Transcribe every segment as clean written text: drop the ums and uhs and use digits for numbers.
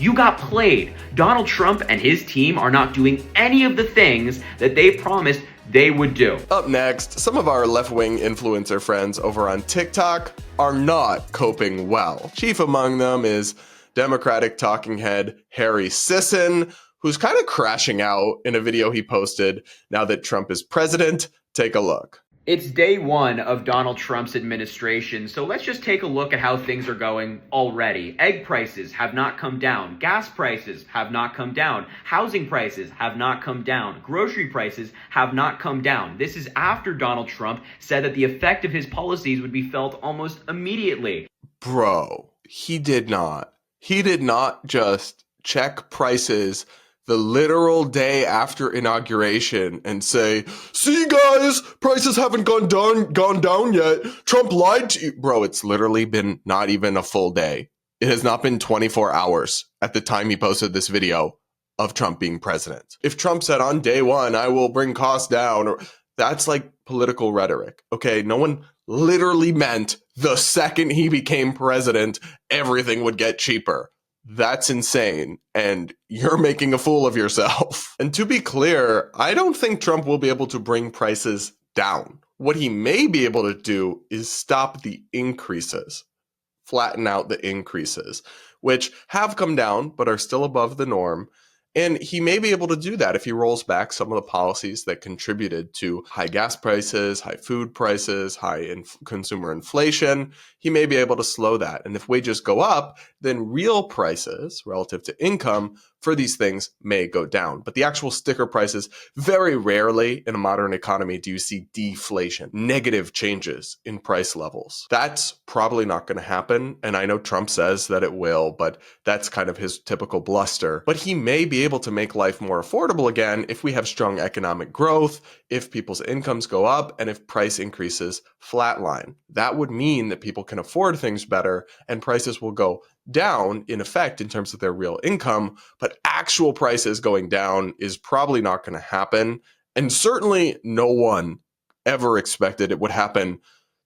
You got played. Donald Trump and his team are not doing any of the things that they promised they would do. Up next, some of our left-wing influencer friends over on TikTok are not coping well. Chief among them is Democratic talking head Harry Sisson, who's kind of crashing out in a video he posted now that Trump is president. Take a look. It's day one of Donald Trump's administration, so let's just take a look at how things are going already. Egg prices have not come down. Gas prices have not come down. Housing prices have not come down. Grocery prices have not come down. This is after Donald Trump said that the effect of his policies would be felt almost immediately. Bro, he did not. He did not just check prices the literal day after inauguration and say, see guys, prices haven't gone down yet. Trump lied to you. Bro, it's literally been not even a full day. It has not been 24 hours at the time he posted this video of Trump being president. If Trump said on day one, I will bring costs down, that's like political rhetoric. Okay, no one literally meant the second he became president, everything would get cheaper. That's insane, and you're making a fool of yourself. And to be clear, I don't think Trump will be able to bring prices down. What he may be able to do is stop the increases, flatten out the increases, which have come down but are still above the norm. And he may be able to do that if he rolls back some of the policies that contributed to high gas prices, high food prices, high consumer inflation. He may be able to slow that. And if wages go up, then real prices relative to income for these things may go down. But the actual sticker prices, very rarely in a modern economy do you see deflation, negative changes in price levels. That's probably not going to happen. And I know Trump says that it will, but that's kind of his typical bluster. But he may be able to make life more affordable again if we have strong economic growth, if people's incomes go up, and if price increases flatline. That would mean that people can afford things better and prices will go down in effect in terms of their real income, but actual prices going down is probably not going to happen. And certainly no one ever expected it would happen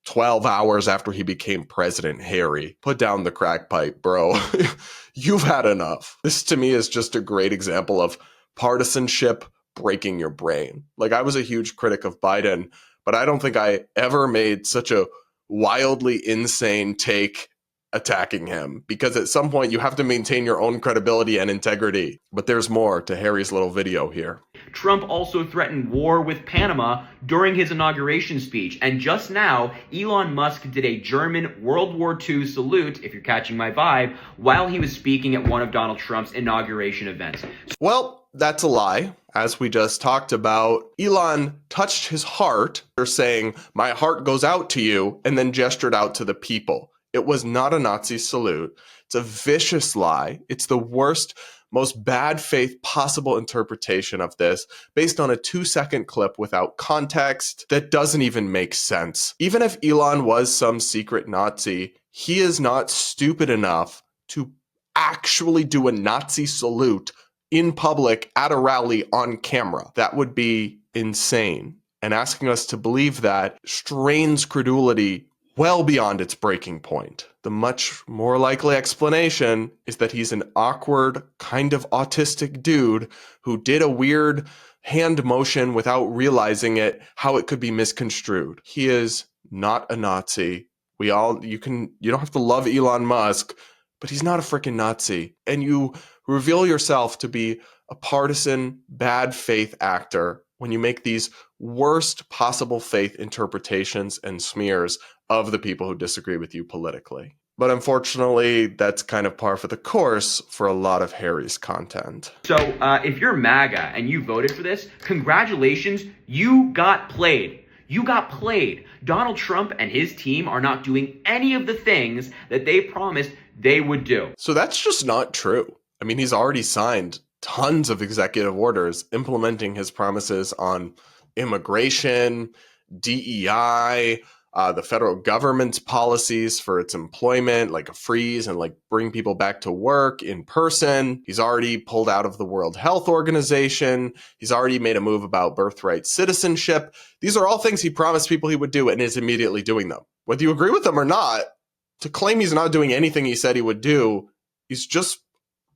12 hours after he became president. Harry, put down the crack pipe, bro. You've had enough. This to me is just a great example of partisanship breaking your brain. Like, I was a huge critic of Biden, but I don't think I ever made such a wildly insane take attacking him, because at some point you have to maintain your own credibility and integrity. But there's more to Harry's little video here. Trump also threatened war with Panama during his inauguration speech. And just now, Elon Musk did a German World War II salute, if you're catching my vibe, while he was speaking at one of Donald Trump's inauguration events. Well, that's a lie. As we just talked about, Elon touched his heart, saying, "My heart goes out to you," and then gestured out to the people. It was not a Nazi salute. It's a vicious lie. It's the worst, most bad faith possible interpretation of this, based on a 2-second clip without context that doesn't even make sense. Even if Elon was some secret Nazi, he is not stupid enough to actually do a Nazi salute in public at a rally on camera. That would be insane. And asking us to believe that strains credulity well beyond its breaking point. The much more likely explanation is that he's an awkward, kind of autistic dude who did a weird hand motion without realizing it, how it could be misconstrued. He is not a Nazi. You don't have to love Elon Musk, but he's not a freaking Nazi. And you reveal yourself to be a partisan, bad faith actor when you make these worst possible faith interpretations and smears of the people who disagree with you politically. But unfortunately, that's kind of par for the course for a lot of Harry's content. So if you're MAGA and you voted for this, congratulations, you got played. You got played. Donald Trump and his team are not doing any of the things that they promised they would do. So that's just not true. I mean, he's already signed tons of executive orders implementing his promises on immigration, DEI, the federal government's policies for its employment, like a freeze and like bring people back to work in person. He's already pulled out of the World Health Organization. He's already made a move about birthright citizenship. These are all things he promised people he would do and is immediately doing them. Whether you agree with them or not, to claim he's not doing anything he said he would do is just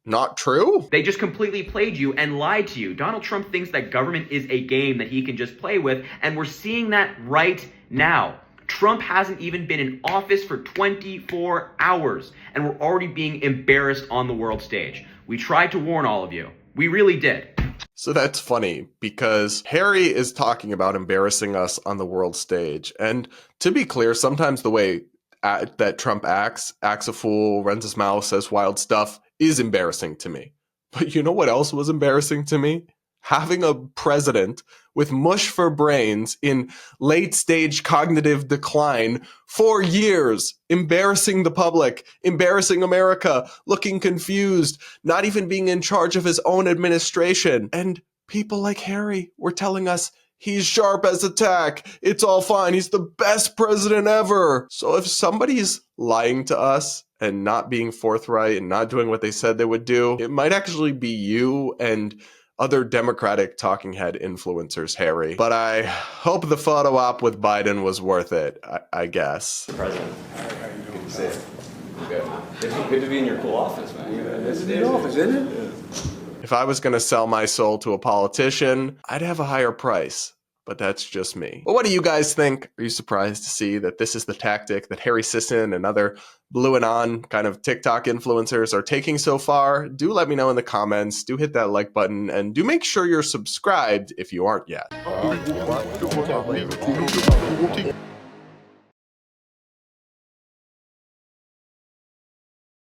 not true? They just completely played you and lied to you. Donald Trump thinks that government is a game that he can just play with, and we're seeing that right now. Trump hasn't even been in office for 24 hours, and we're already being embarrassed on the world stage. We tried to warn all of you. We really did. So that's funny because Harry is talking about embarrassing us on the world stage. And to be clear, sometimes the way that Trump acts a fool, runs his mouth, says wild stuff, is embarrassing to me. But you know what else was embarrassing to me? Having a president with mush for brains in late stage cognitive decline for years, embarrassing the public, embarrassing America, looking confused, not even being in charge of his own administration. And people like Harry were telling us he's sharp as a tack. It's all fine. He's the best president ever. So if somebody's lying to us and not being forthright and not doing what they said they would do, it might actually be you and other Democratic talking head influencers, Harry. But I hope the photo op with Biden was worth it, I guess. President. How you doing? Good to see you. Good to be in your cool office, man. This is the office, isn't it? If I was going to sell my soul to a politician, I'd have a higher price. But that's just me. But what do you guys think? Are you surprised to see that this is the tactic that Harry Sisson and other blue and on kind of TikTok influencers are taking so far? Do let me know in the comments. Do hit that like button and do make sure you're subscribed if you aren't yet.